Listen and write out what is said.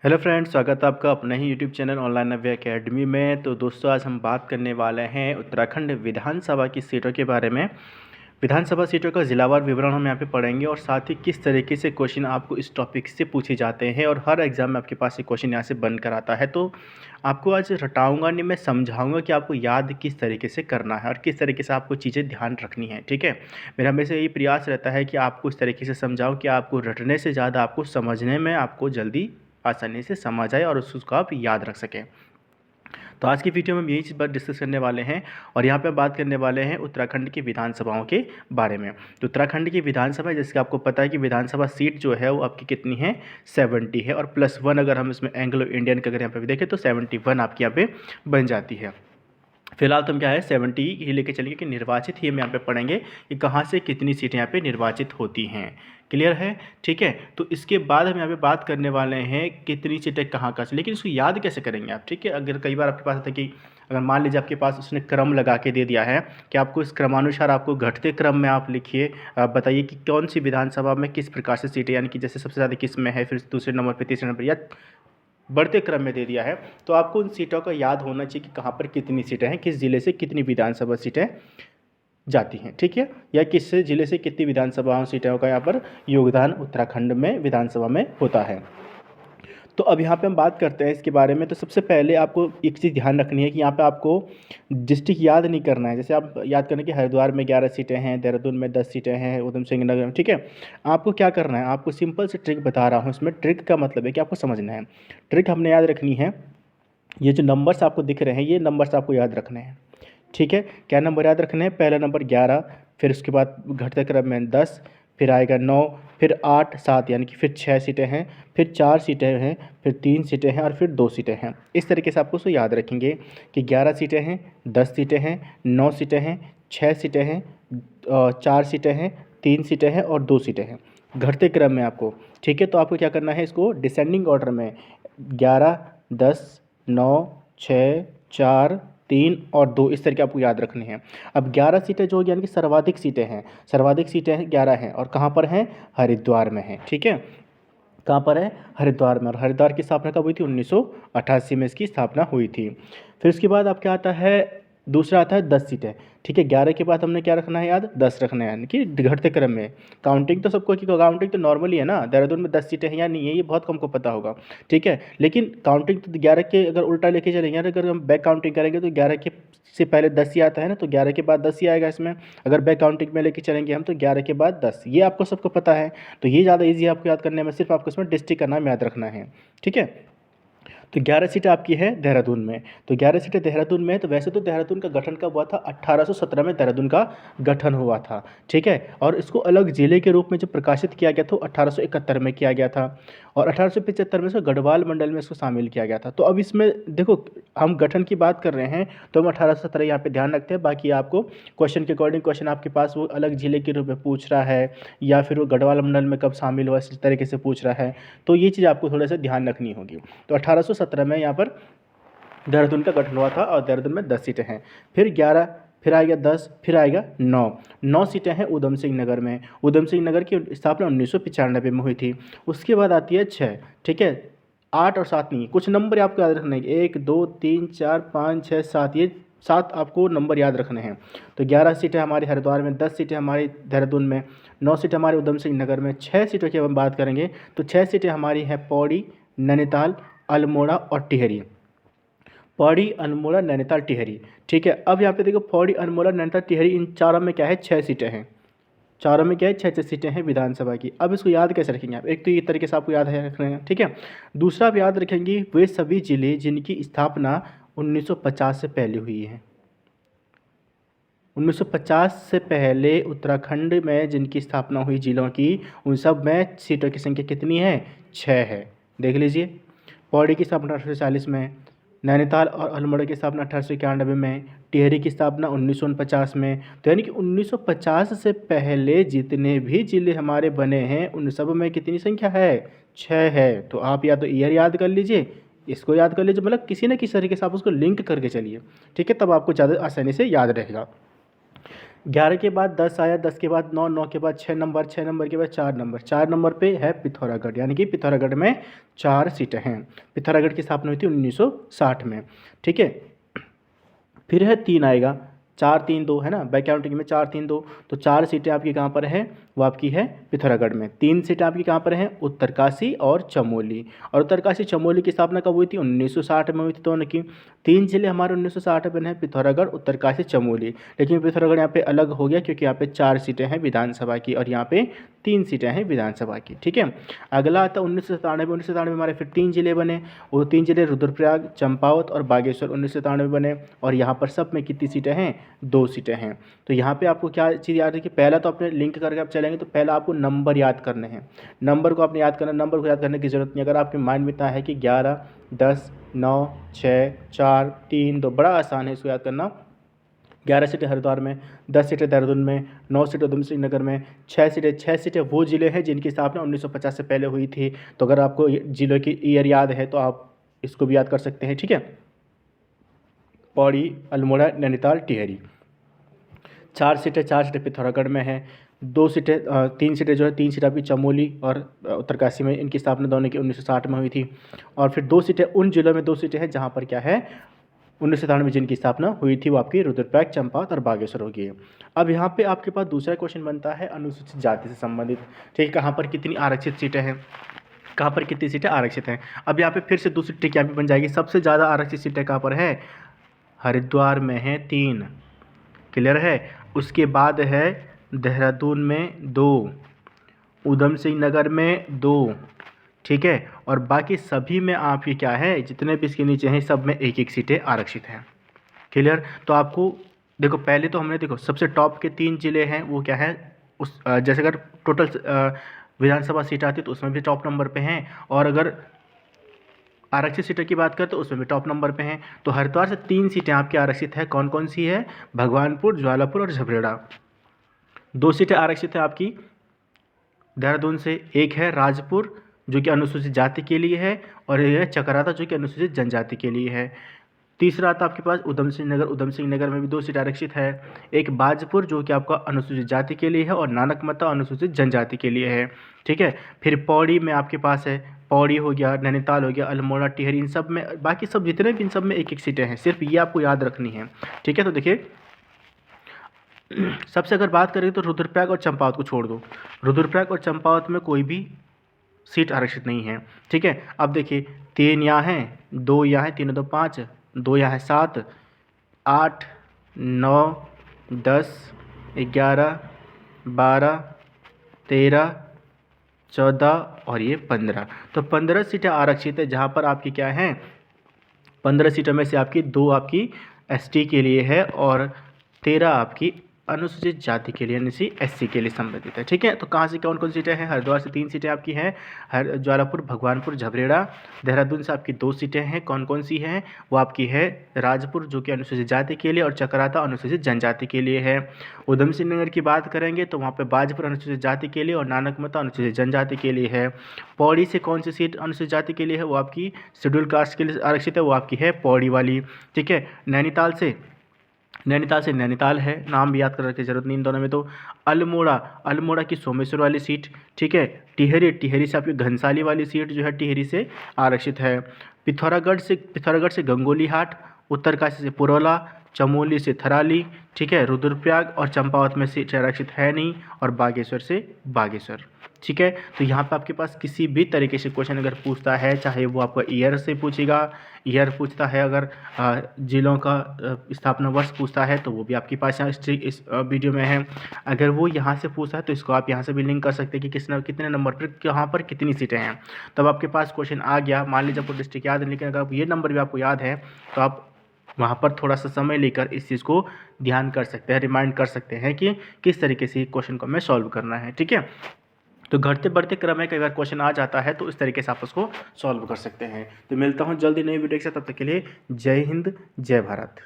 Hello friends, स्वागत है आपका अपने ही यूट्यूब चैनल ऑनलाइन नव्य एकेडमी में। तो दोस्तों, आज हम बात करने वाले हैं उत्तराखंड विधानसभा की सीटों के बारे में। विधानसभा सीटों का जिलावार विवरण हम यहाँ पे पढ़ेंगे और साथ ही किस तरीके से क्वेश्चन आपको इस टॉपिक से पूछे जाते हैं और हर एग्जाम में आपके पास ये क्वेश्चन यहाँ से बन कर आता है। तो आपको आज रटाऊंगा नहीं, मैं समझाऊंगा कि आपको याद किस तरीके से करना है और किस तरीके से आपको चीज़ें ध्यान रखनी है। ठीक है, मेरा हमेशा यही प्रयास रहता है कि आपको इस तरीके से समझाऊँ कि आपको रटने से ज़्यादा आपको समझने में आपको जल्दी आसानी से समझ आए और उसको आप याद रख सकें। तो आज की वीडियो में हम यही चीज़ बात डिस्कस करने वाले हैं और यहाँ पे बात करने वाले हैं उत्तराखंड की विधानसभाओं के बारे में। तो उत्तराखंड की विधानसभा, जैसे कि आपको पता है कि विधानसभा सीट जो है वो आपकी कितनी है, 70 है, और +1 अगर हम इसमें एंग्लो इंडियन का अगर यहाँ पे देखें तो 71 आपकी यहाँ पे बन जाती है। फिलहाल तो हम क्या है 70 ही लेके चलेंगे कि निर्वाचित ही हम यहाँ पे पढ़ेंगे कि कहाँ से कितनी सीटें यहाँ पे निर्वाचित होती हैं। क्लियर है? ठीक है, तो इसके बाद हम यहाँ पे बात करने वाले हैं कितनी सीटें कहाँ कहाँ से, लेकिन इसको याद कैसे करेंगे आप। ठीक है, अगर कई बार आपके पास आता है कि अगर मान लीजिए आपके पास उसने क्रम लगा के दे दिया है कि आपको इस क्रमानुसार आपको घटते क्रम में आप लिखिए, बताइए कि कौन सी विधानसभा में किस प्रकार से सीटें, यानी कि जैसे सबसे ज़्यादा किस में है, फिर दूसरे नंबर पर, तीसरे नंबर, या बढ़ते क्रम में दे दिया है। तो आपको उन सीटों का याद होना चाहिए कि कहाँ पर कितनी सीटें हैं, किस ज़िले से कितनी विधानसभा सीटें जाती हैं। ठीक है, या किस ज़िले से कितनी विधानसभा सीटों का यहाँ पर योगदान उत्तराखंड में विधानसभा में होता है। तो अब यहाँ पे हम बात करते हैं इसके बारे में। तो सबसे पहले आपको एक चीज़ ध्यान रखनी है कि यहाँ पे आपको डिस्ट्रिक्ट याद नहीं करना है। जैसे आप याद करें कि हरिद्वार में 11 सीटें हैं, देहरादून में 10 सीटें हैं, उधम सिंह नगर में। ठीक है, आपको क्या करना है, आपको सिंपल से ट्रिक बता रहा हूँ। इसमें ट्रिक का मतलब है कि आपको समझना है, ट्रिक हमने याद रखनी है। ये जो नंबर्स आपको दिख रहे हैं, ये नंबर्स आपको याद रखने हैं। ठीक है, क्या नंबर याद रखने हैं? पहला नंबर 11, फिर उसके बाद घटते क्रम में 10, फिर आएगा 9, फिर 8, 7, यानी कि फिर 6 सीटें हैं, फिर 4 सीटें हैं, फिर 3 सीटें हैं और फिर 2 सीटें हैं। इस तरीके से आपको उसको याद रखेंगे कि 11 सीटें हैं, 10 सीटें हैं, 9 सीटें हैं, 6 सीटें हैं, 4 सीटें हैं, 3 सीटें हैं और 2 सीटें हैं, घटते क्रम में आपको। ठीक है, तो आपको क्या करना है, इसको डिसेंडिंग ऑर्डर में 11, 10, 9, 6, 4, 3 और 2, इस तरीके आपको याद रखनी है। अब 11 सीटें जो यानी कि सर्वाधिक सीटें हैं, सर्वाधिक सीटें हैं 11 हैं, और कहाँ पर हैं? हरिद्वार में हैं। ठीक है, कहाँ पर है? हरिद्वार में। और हरिद्वार की स्थापना कब हुई थी? 1988 में इसकी स्थापना हुई थी। फिर उसके बाद अब क्या आता है, दूसरा आता है 10 सीटें। ठीक है, 11 के बाद हमने क्या रखना है याद? 10 रखना है, यानी कि घटते क्रम में। काउंटिंग तो सबको की काउंटिंग तो नॉर्मली है ना, देहरादून में 10 सीटें हैं या नहीं है, ये बहुत कम को पता होगा। ठीक है, लेकिन काउंटिंग तो 11 के अगर उल्टा लेके चलेंगे, अगर हम बैक काउंटिंग करेंगे तो 11 के से पहले 10 ही आता है ना, तो 11 के बाद 10 ही आएगा इसमें। अगर बैक काउंटिंग में लेके चलेंगे हम तो 11 के बाद 10, ये आपको सबको पता है। तो ये ज़्यादा ईजी है आपको याद करने में, सिर्फ आपको इसमें डिस्ट्रिक्ट का नाम याद रखना है। ठीक है, तो 11 सीटें आपकी है देहरादून में। तो 11 सीटें देहरादून में। तो वैसे तो देहरादून का गठन कब हुआ था? 1817 में देहरादून का गठन हुआ था। ठीक है, और इसको अलग ज़िले के रूप में जो प्रकाशित किया गया था 1871 में किया गया था, और 1875 में इसको गढ़वाल मंडल में इसको शामिल किया गया था। तो अब इसमें देखो, हम गठन की बात कर रहे हैं तो हम 1817 यहाँ पे ध्यान रखते हैं। बाकी आपको क्वेश्चन के अकॉर्डिंग क्वेश्चन आपके पास वो अलग ज़िले के रूप में पूछ रहा है, या फिर वो गढ़वाल मंडल में कब शामिल हुआ, इस तरीके से पूछ रहा है। तो ये चीज़ आपको थोड़ा सा ध्यान रखनी होगी। तो 1817 में यहाँ पर देहरादून का गठन हुआ था और देहरादून में 10 सीटें हैं। फिर 11, फिर आएगा 10, फिर आएगा 9 सीटें हैं उधम सिंह नगर में। उधम सिंह नगर की स्थापना 1995 में हुई थी। उसके बाद आती है 6। ठीक है, 8 और 7 नहीं, कुछ नंबर आपको याद रखने हैं, 1, 2, 3, 4, 5, 6, 7, ये 7 आपको नंबर याद रखने हैं। तो 11 सीटें हमारे हरिद्वार में, 10 सीटें हमारी देहरादून में, 9 सीटें हमारे उधम सिंह नगर में। 6 सीटों की हम बात करेंगे तो 6 सीटें हमारी हैं पौड़ी, नैनीताल, अल्मोड़ा और टिहरी। पौड़ी, अल्मोड़ा, नैनीताल, टिहरी। ठीक है, अब यहाँ पे देखो, पौड़ी, अल्मोड़ा, नैनीताल, टिहरी, इन चारों में क्या है? 6 सीटें हैं। चारों में क्या है? 6 सीटें हैं विधानसभा की। अब इसको याद कैसे रखेंगे आप? एक तो ये तरीके से आपको याद है रखना है। ठीक है, दूसरा आप याद रखेंगे वे सभी जिले जिनकी स्थापना 1950 से पहले हुई है। 1950 से पहले उत्तराखंड में जिनकी स्थापना हुई जिलों की, उन सब में सीटों की संख्या कितनी है? 6 है। देख लीजिए, पौड़ी की स्थापना 1840 में, नैनीताल और अल्मोड़ा की स्थापना 1891 में, टिहरी की स्थापना 1949 में। तो यानी कि 1950 से पहले जितने भी जिले हमारे बने हैं उन सब में कितनी संख्या है? 6 है। तो आप या तो ईयर याद कर लीजिए, इसको याद कर लीजिए, मतलब किसी न किसी तरीके से आप उसको लिंक करके चलिए। ठीक है, तब आपको ज़्यादा आसानी से याद रहेगा। 11 के बाद 10 आया, 10 के बाद 9, 9 के बाद 6 नंबर, 6 नंबर के बाद 4 नंबर, 4 नंबर पे है पिथौरागढ़, यानी कि पिथौरागढ़ में 4 सीटें हैं। पिथौरागढ़ की स्थापना हुई थी 1960 में। ठीक है, फिर है 3 आएगा, 4 3 2 है ना, बाई काउंटिंग में 4 3 2, तो 4 सीटें आपकी कहाँ पर है, वो आपकी है पिथौरागढ़ में। 3 सीटें आपकी कहाँ पर हैं, उत्तरकाशी और चमोली। और उत्तरकाशी चमोली की स्थापना कब हुई थी, 1960 में हुई थी दोनों की। 3 जिले हमारे 1960 में हैं, पिथौरागढ़, उत्तरकाशी, चमोली। लेकिन पिथौरागढ़ यहाँ पे अलग हो गया क्योंकि यहाँ पे 4 सीटें हैं विधानसभा की और यहाँ पे 3 सीटें हैं विधानसभा की। ठीक है, अगला आता है 1997। 1997 में हमारे फिर 3 जिले बने, वो 3 जिले रुद्रप्रयाग, चंपावत और बागेश्वर 1997 में बने। और यहाँ पर सब में कितनी सीटें हैं, 2 सीटें हैं। तो यहाँ पे आपको क्या चीज़ याद है कि पहला तो अपने लिंक करके आप चलेंगे तो पहला आपको नंबर याद करने हैं, नंबर को आपने याद करना, नंबर को याद करने की ज़रूरत नहीं। अगर आपके माइंड में इतना है कि 11 10 9 6 4 3 2, बड़ा आसान है इसको याद करना। 11 सीटें हरिद्वार में, 10 सीटें देहरादून में, 9 सीटें उधमसिंह नगर में, 6 सीटें वो ज़िले हैं जिनकी स्थापना 1950 से पहले हुई थी। तो अगर आपको ज़िलों की ईयर याद है तो आप इसको भी याद कर सकते हैं। ठीक है, पौड़ी, अल्मोड़ा, नैनीताल, टिहरी। 4 सीटें पिथौरागढ़ में है, 2 सीटें 3 सीटें जो है, 3 सीटें आपकी चमोली और उत्तरकाशी में, इनकी स्थापना दोनों की 1960 में हुई थी। और फिर 2 सीटें उन जिलों में 2 सीटें हैं जहाँ पर क्या है, 1997 में जिनकी स्थापना हुई थी, वो आपकी रुद्रप्रयाग, चंपावत और बागेश्वर होगी। अब यहाँ पे आपके पास दूसरा क्वेश्चन बनता है अनुसूचित जाति से संबंधित। ठीक है, कहाँ पर कितनी आरक्षित सीटें हैं, कहाँ पर कितनी सीटें आरक्षित हैं। अब यहाँ पे फिर से दूसरी ट्रिक यहाँ पे बन जाएगी। सबसे ज़्यादा आरक्षित सीटें कहाँ पर है, हरिद्वार में है 3, क्लियर है। उसके बाद है देहरादून में 2, उधमसिंह नगर में 2, ठीक है। और बाकी सभी में आपकी क्या है, जितने भी इसके नीचे हैं सब में 1-1 सीटें आरक्षित हैं, क्लियर। तो आपको देखो, पहले तो हमने देखो सबसे टॉप के 3 जिले हैं वो क्या है, उस जैसे अगर टोटल विधानसभा सीट आती तो उसमें भी टॉप नंबर पे हैं, और अगर आरक्षित सीटों की बात करें तो उसमें भी टॉप नंबर पे हैं। तो हरिद्वार से 3 सीटें आपकी आरक्षित है, कौन कौन सी है, भगवानपुर, ज्वालापुर और झबरेड़ा। 2 सीटें आरक्षित है आपकी देहरादून से, एक है राजपुर जो कि अनुसूचित जाति के लिए है, और एक है चकराता जो कि अनुसूचित जनजाति के लिए है। तीसरा आता आपके पास उधमसिंह नगर, उधमसिंह नगर में भी 2 सीट आरक्षित है, एक बाजपुर जो कि आपका अनुसूचित जाति के लिए है, और नानकमता अनुसूचित जनजाति के लिए है। ठीक है, फिर पौड़ी में आपके पास है, पौड़ी हो गया, नैनीताल हो गया, अल्मोड़ा, टिहरी, इन सब में, बाकी सब जितने भी इन सब में 1-1 सीटें हैं, सिर्फ ये आपको याद रखनी है। ठीक है, तो देखिए सबसे अगर बात करें तो रुद्रप्रयाग और चंपावत को छोड़ दो, रुद्रप्रयाग और चंपावत में कोई भी सीट आरक्षित नहीं है। ठीक है, अब देखिए 3 यहाँ हैं, 2 यहाँ हैं, 3 2 5, 2 यहाँ है 7 8 9 10 11 12 13 14 और ये 15, तो 15 सीटें आरक्षित है, जहाँ पर आपकी क्या हैं, 15 सीटों में से आपकी 2 आपकी एसटी के लिए है और 13 आपकी अनुसूचित जाति के लिए यानी एससी के लिए संबंधित है। ठीक है, तो कहाँ से कौन कौन सीटें हैं, हरिद्वार से 3 सीटें आपकी हैं, ज्वालापुर, भगवानपुर, झबरेड़ा। देहरादून से आपकी 2 सीटें हैं, कौन कौन सी हैं, वो आपकी है राजपुर जो कि अनुसूचित जाति के लिए, और चकराता अनुसूचित जनजाति के लिए है। उधमसिंह नगर की बात करेंगे तो वहाँ पर बाजपुर अनुसूचित जाति के लिए और नानकमता अनुसूचित जनजाति के लिए है। पौड़ी से कौन सी सीट अनुसूचित जाति के लिए है, वो आपकी शेड्यूल कास्ट के लिए आरक्षित है, वो आपकी है पौड़ी वाली। ठीक है, नैनीताल से नैनीताल है, नाम भी याद करने की जरूरत नहीं इन दोनों में। तो अल्मोड़ा की सोमेश्वर वाली सीट, ठीक है। टिहरी से आपकी घनसाली वाली सीट जो है टिहरी से आरक्षित है। पिथौरागढ़ से गंगोली हाट, उत्तरकाशी से पुरौला, चमोली से थराली, ठीक है। रुद्रप्रयाग और चंपावत में सीट आरक्षित है नहीं, और बागेश्वर से बागेश्वर। ठीक है, तो यहाँ पे आपके पास किसी भी तरीके से क्वेश्चन अगर पूछता है, चाहे वो आपका ईयर से पूछेगा, ईयर पूछता है, अगर जिलों का स्थापना वर्ष पूछता है तो वो भी आपके पास यहाँ इस वीडियो में है। अगर वो यहाँ से पूछता है तो इसको आप यहाँ से भी लिंक कर सकते हैं कि कितने नंबर पर कहाँ पर कितनी सीटें हैं, तब आपके पास क्वेश्चन आ गया। मान लीजिए आपको डिस्ट्रिक्ट याद है, लेकिन अगर ये नंबर भी आपको याद है तो आप वहाँ पर थोड़ा सा समय लेकर इस चीज़ को ध्यान कर सकते हैं, रिमाइंड कर सकते हैं कि किस तरीके से क्वेश्चन को हमें सॉल्व करना है। ठीक है, तो घटते बढ़ते क्रम में कई बार क्वेश्चन आ जाता है तो इस तरीके से आप उसको सॉल्व कर सकते हैं। तो मिलता हूँ जल्दी नई वीडियो के साथ, तब तक के लिए जय हिंद, जय भारत।